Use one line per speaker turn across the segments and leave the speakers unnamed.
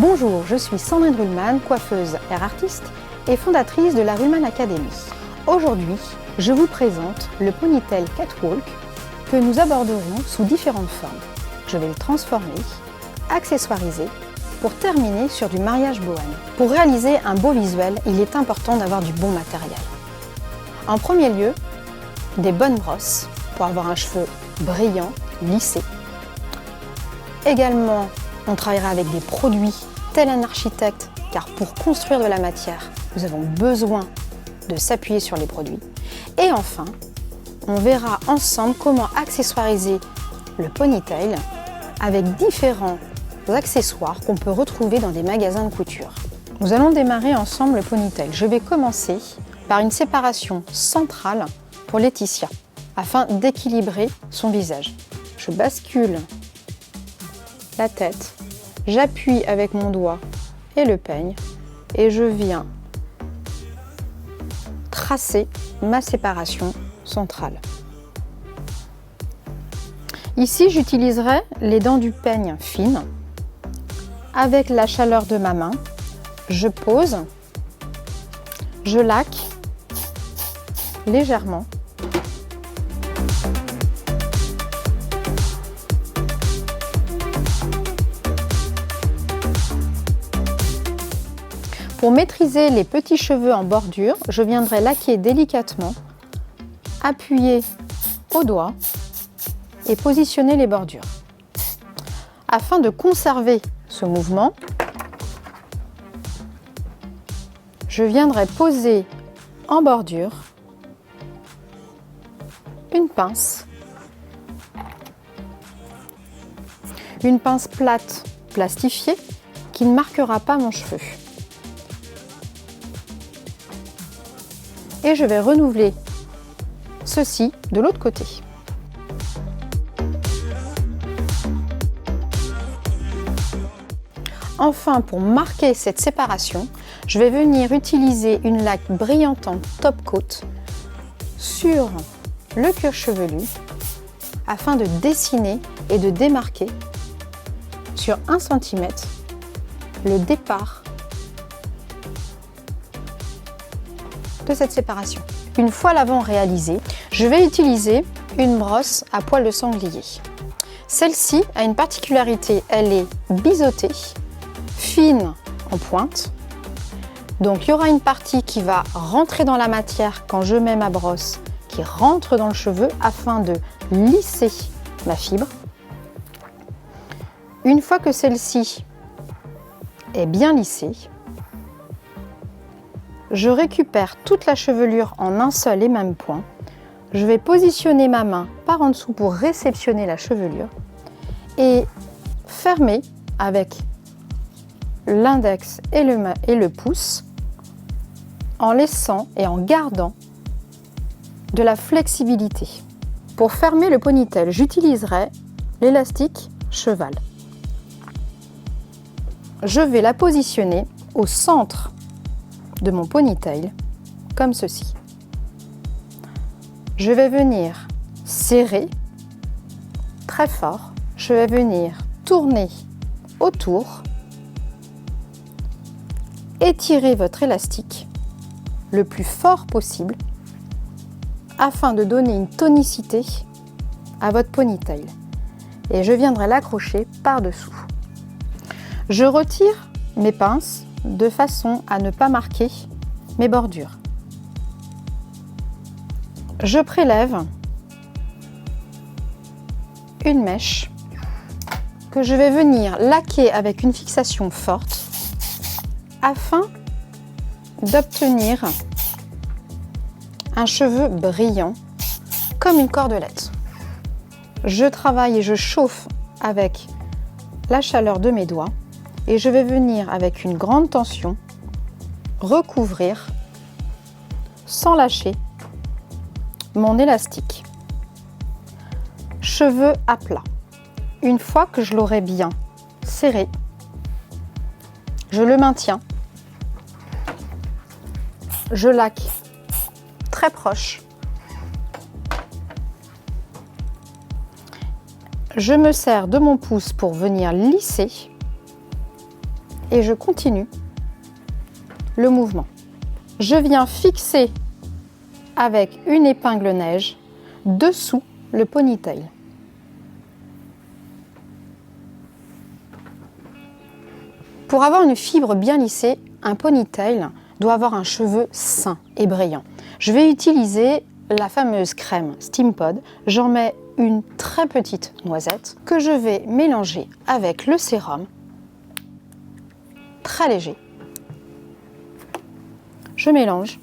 Bonjour, je suis Sandrine Ruhlmann, coiffeuse hair artiste et fondatrice de la Ruhlmann Academy. Aujourd'hui, je vous présente le ponytail catwalk que nous aborderons sous différentes formes. Je vais le transformer, accessoiriser, pour terminer sur du mariage bohème. Pour réaliser un beau visuel, il est important d'avoir du bon matériel. En premier lieu, des bonnes brosses pour avoir un cheveu brillant, lissé. Également, on travaillera avec des produits tel un architecte, car pour construire de la matière, nous avons besoin de s'appuyer sur les produits. Et enfin, on verra ensemble comment accessoiriser le ponytail avec différents accessoires qu'on peut retrouver dans des magasins de couture. Nous allons démarrer ensemble le ponytail. Je vais commencer par une séparation centrale pour Laetitia, afin d'équilibrer son visage. Je bascule la tête, j'appuie avec mon doigt et le peigne et je viens tracer ma séparation centrale. Ici, j'utiliserai les dents du peigne fines. Avec la chaleur de ma main, je pose, je laque légèrement. Pour maîtriser les petits cheveux en bordure, je viendrai laquer délicatement, appuyer au doigt et positionner les bordures. Afin de conserver ce mouvement, je viendrai poser en bordure une pince plate plastifiée qui ne marquera pas mon cheveu. Et je vais renouveler ceci de l'autre côté. Enfin, pour marquer cette séparation, je vais venir utiliser une laque brillantante top coat sur le cuir chevelu afin de dessiner et de démarquer sur 1 cm le départ de cette séparation. Une fois l'avant réalisé, je vais utiliser une brosse à poil de sanglier. Celle-ci a une particularité, elle est biseautée, fine en pointe. Donc il y aura une partie qui va rentrer dans la matière quand je mets ma brosse, qui rentre dans le cheveu afin de lisser ma fibre. Une fois que celle-ci est bien lissée, je récupère toute la chevelure en un seul et même point. Je vais positionner ma main par en dessous pour réceptionner la chevelure et fermer avec l'index et le pouce en laissant et en gardant de la flexibilité. Pour fermer le ponytail, j'utiliserai l'élastique cheval. Je vais la positionner au centre de mon ponytail, comme ceci. Je vais venir serrer très fort, je vais venir tourner autour, étirer votre élastique le plus fort possible afin de donner une tonicité à votre ponytail. Et je viendrai l'accrocher par-dessous. Je retire mes pinces de façon à ne pas marquer mes bordures. Je prélève une mèche que je vais venir laquer avec une fixation forte afin d'obtenir un cheveu brillant comme une cordelette. Je travaille et je chauffe avec la chaleur de mes doigts et je vais venir avec une grande tension recouvrir sans lâcher mon élastique. Cheveux à plat. Une fois que je l'aurai bien serré, je le maintiens. Je laque très proche. Je me sers de mon pouce pour venir lisser et je continue le mouvement. Je viens fixer avec une épingle neige dessous le ponytail. Pour avoir une fibre bien lissée, un ponytail doit avoir un cheveu sain et brillant. Je vais utiliser la fameuse crème Steampod. J'en mets une très petite noisette que je vais mélanger avec le sérum, très léger. Je mélange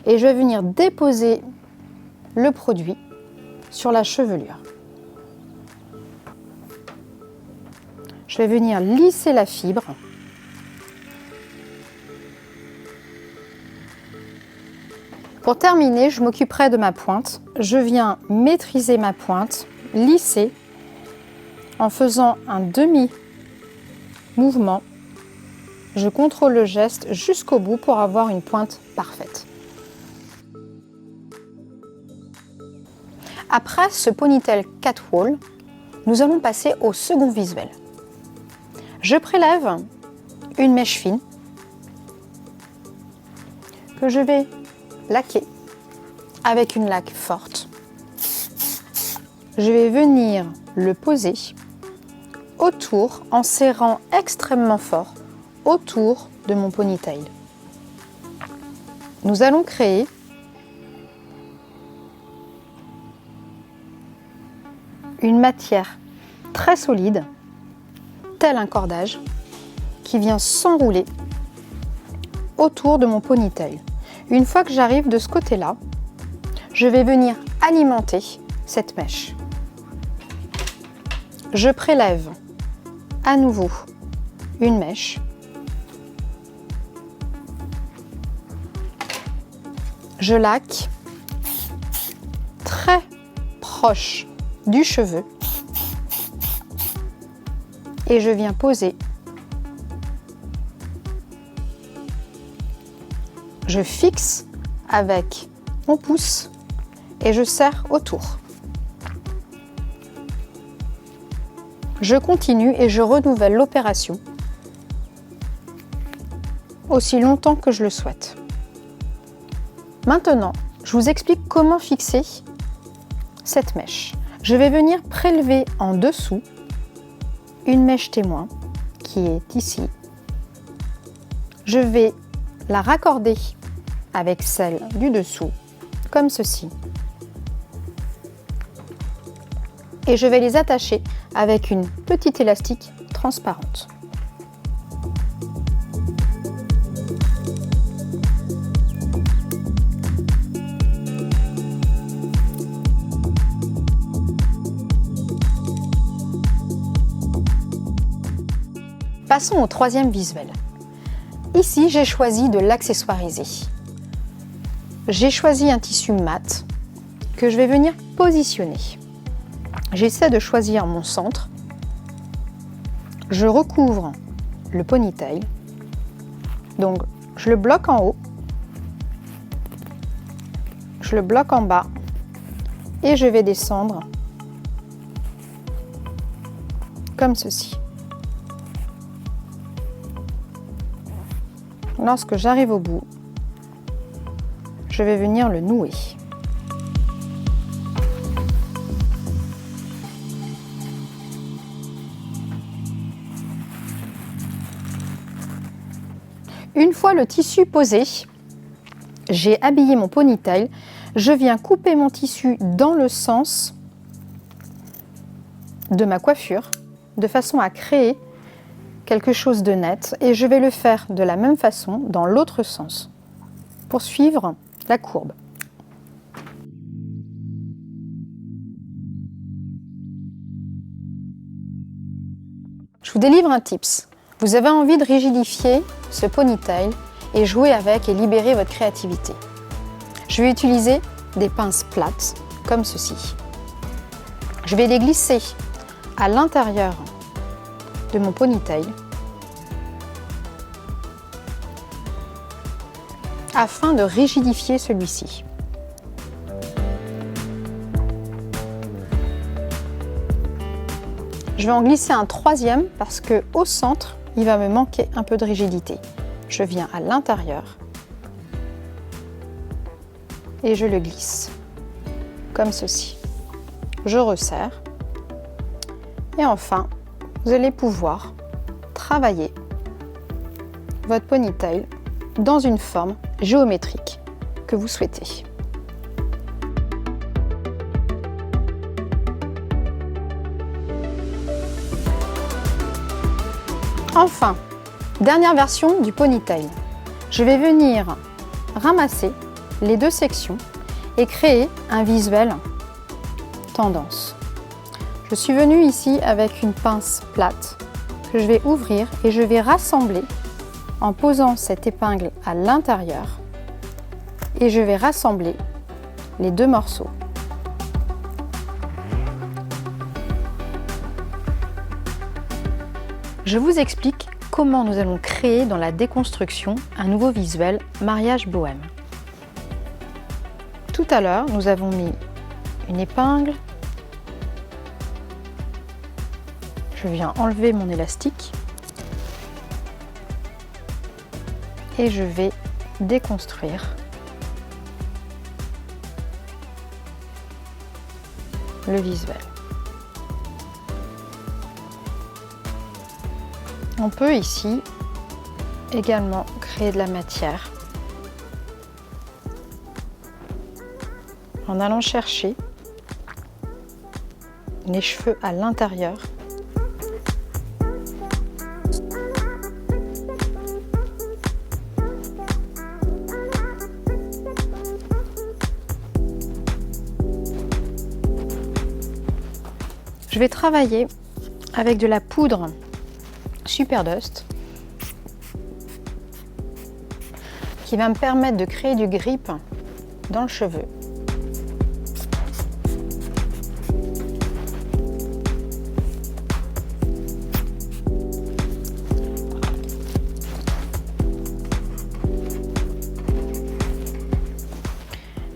et je vais venir déposer le produit sur la chevelure. Je vais venir lisser la fibre. Pour terminer, je m'occuperai de ma pointe. Je viens maîtriser ma pointe, lisser, en faisant un demi-mouvement. Je contrôle le geste jusqu'au bout pour avoir une pointe parfaite. Après ce ponytail catwalk, nous allons passer au second visuel. Je prélève une mèche fine que je vais laquer avec une laque forte. Je vais venir le poser autour, en serrant extrêmement fort autour de mon ponytail. Nous allons créer une matière très solide, tel un cordage, qui vient s'enrouler autour de mon ponytail. Une fois que j'arrive de ce côté-là, je vais venir alimenter cette mèche. Je prélève à nouveau une mèche. Je laque très proche du cheveu et je viens poser. Je fixe avec mon pouce et je serre autour. Je continue et je renouvelle l'opération aussi longtemps que je le souhaite. Maintenant, je vous explique comment fixer cette mèche. Je vais venir prélever en dessous une mèche témoin qui est ici. Je vais la raccorder avec celle du dessous, comme ceci. Et je vais les attacher avec une petite élastique transparente. Passons au troisième visuel. Ici, j'ai choisi de l'accessoiriser. J'ai choisi un tissu mat que je vais venir positionner. J'essaie de choisir mon centre. Je recouvre le ponytail. Donc, je le bloque en haut. Je le bloque en bas. Et je vais descendre comme ceci. Lorsque j'arrive au bout, je vais venir le nouer. Une fois le tissu posé, j'ai habillé mon ponytail, je viens couper mon tissu dans le sens de ma coiffure, de façon à créer quelque chose de net, et je vais le faire de la même façon dans l'autre sens pour suivre la courbe. Je vous délivre un tips. Vous avez envie de rigidifier ce ponytail et jouer avec et libérer votre créativité. Je vais utiliser des pinces plates comme ceci. Je vais les glisser à l'intérieur de mon ponytail afin de rigidifier celui-ci. Je vais en glisser un troisième parce que au centre, il va me manquer un peu de rigidité. Je viens à l'intérieur et je le glisse, comme ceci. Je resserre. Et enfin, vous allez pouvoir travailler votre ponytail dans une forme géométrique que vous souhaitez. Enfin, dernière version du ponytail. Je vais venir ramasser les deux sections et créer un visuel tendance. Je suis venue ici avec une pince plate que je vais ouvrir et je vais rassembler en posant cette épingle à l'intérieur et je vais rassembler les deux morceaux. Je vous explique comment nous allons créer dans la déconstruction un nouveau visuel mariage bohème. Tout à l'heure, nous avons mis une épingle. Je viens enlever mon élastique et je vais déconstruire le visuel. On peut ici également créer de la matière en allant chercher les cheveux à l'intérieur. Je vais travailler avec de la poudre Superdust qui va me permettre de créer du grip dans le cheveu.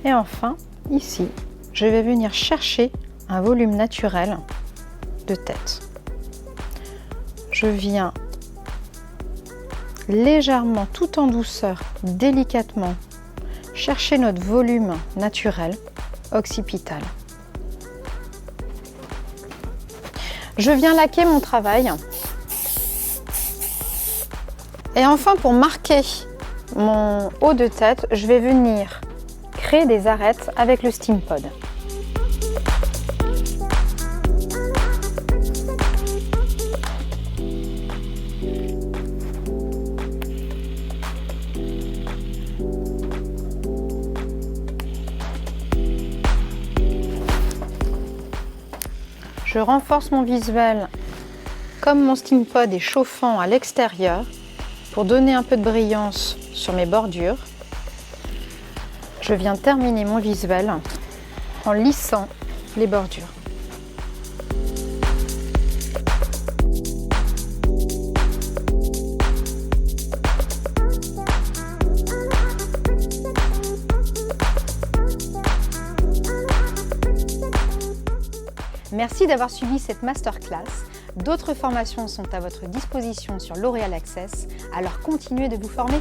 Et enfin, ici, je vais venir chercher un volume naturel de tête. Je viens légèrement, tout en douceur, délicatement, chercher notre volume naturel occipital. Je viens laquer mon travail. Et enfin, pour marquer mon haut de tête, je vais venir créer des arêtes avec le Steam Pod. Je renforce mon visuel comme mon Steam Pod est chauffant à l'extérieur pour donner un peu de brillance sur mes bordures. Je viens terminer mon visuel en lissant les bordures. Merci d'avoir suivi cette masterclass. D'autres formations sont à votre disposition sur L'Oréal Access, alors continuez de vous former.